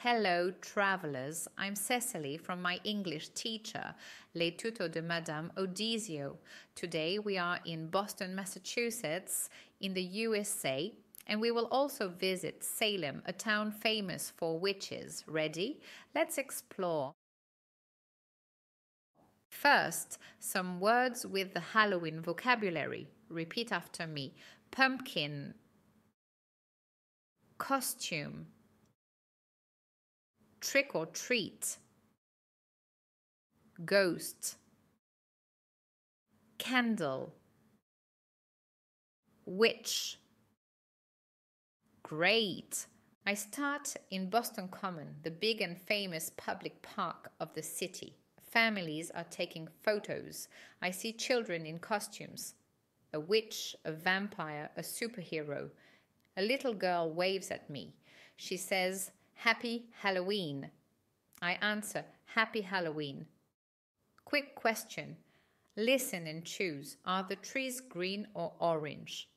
Hello, travelers. I'm Cecily from my English teacher, Les Tutos de Mme Audisio. Today we are in Boston, Massachusetts, in the USA, and we will also visit Salem, a town famous for witches. Ready? Let's explore. First, some words with the Halloween vocabulary. Repeat after me. Pumpkin, costume, trick or treat, ghost, candle, witch. Great! I start in Boston Common, the big and famous public park of the city. Families are taking photos. I see children in costumes. A witch, a vampire, a superhero. A little girl waves at me. She says, "Happy Halloween." I answer, "Happy Halloween." Quick question. Listen and choose. Are the trees green or orange?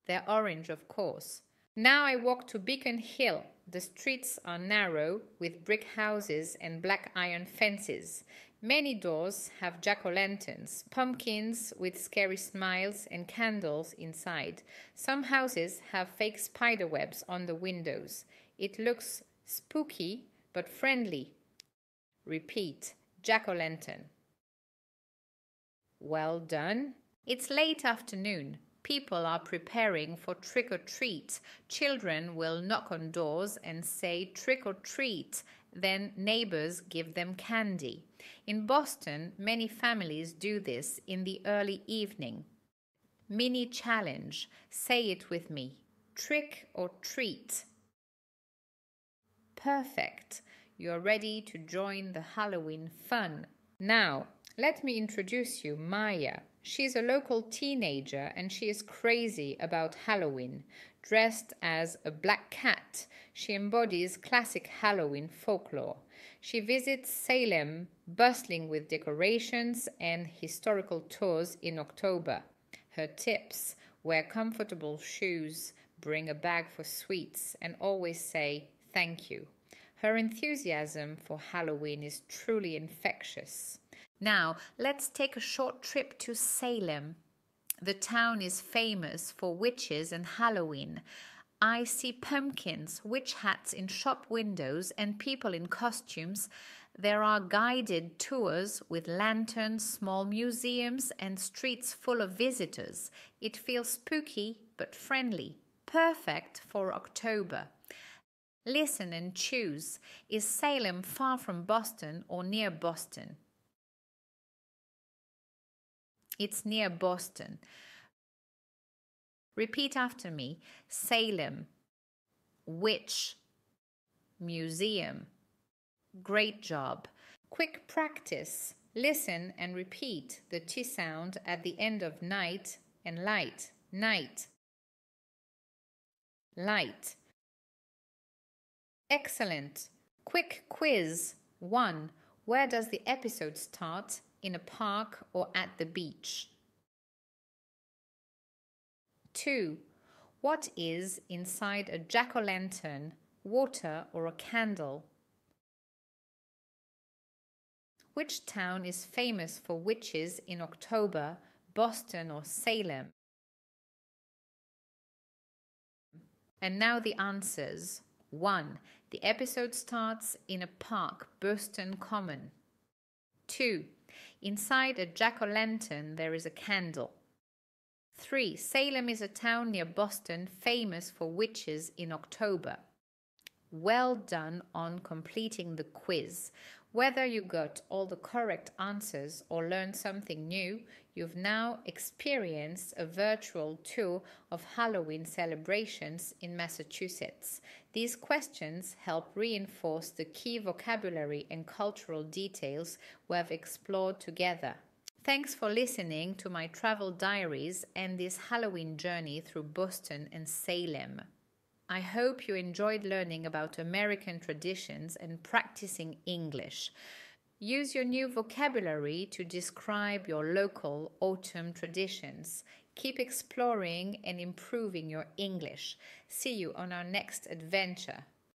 They're orange, of course. Now I walk to Beacon Hill. The streets are narrow with brick houses and black iron fences. Many doors have jack-o'-lanterns, pumpkins with scary smiles and candles inside. Some houses have fake spider webs on the windows. It looks spooky but friendly. Repeat, jack-o'-lantern. Well done. It's late afternoon. People are preparing for trick-or-treat. Children will knock on doors and say trick-or-treat. Then neighbors give them candy. In Boston, many families do this in the early evening. Mini challenge. Say it with me. Trick or treat. Perfect. You're ready to join the Halloween fun. Now, let me introduce you Maya. She's a local teenager and she is crazy about Halloween. Dressed as a black cat, she embodies classic Halloween folklore. She visits Salem, bustling with decorations and historical tours in October. Her tips: wear comfortable shoes, bring a bag for sweets, and always say thank you. Her enthusiasm for Halloween is truly infectious. Now, let's take a short trip to Salem. The town is famous for witches and Halloween. I see pumpkins, witch hats in shop windows, and people in costumes. There are guided tours with lanterns, small museums, and streets full of visitors. It feels spooky but friendly, perfect for October. Listen and choose. Is Salem far from Boston or near Boston? It's near Boston. Repeat after me. Salem, witch, museum. Great job. Quick practice. Listen and repeat the T sound at the end of night and light. Night. Light. Excellent. Quick quiz. 1. Where does the episode start? In a park or at the beach? 2. What is inside a jack-o'-lantern, water or a candle? Which town is famous for witches in October, Boston or Salem? And now the answers. 1. The episode starts in a park, Boston Common. 2. Inside a jack-o'-lantern there is a candle. 3. Salem is a town near Boston famous for witches in October. Well done on completing the quiz. Whether you got all the correct answers or learned something new, you've now experienced a virtual tour of Halloween celebrations in Massachusetts. These questions help reinforce the key vocabulary and cultural details we have explored together. Thanks for listening to my travel diaries and this Halloween journey through Boston and Salem. I hope you enjoyed learning about American traditions and practicing English. Use your new vocabulary to describe your local autumn traditions. Keep exploring and improving your English. See you on our next adventure.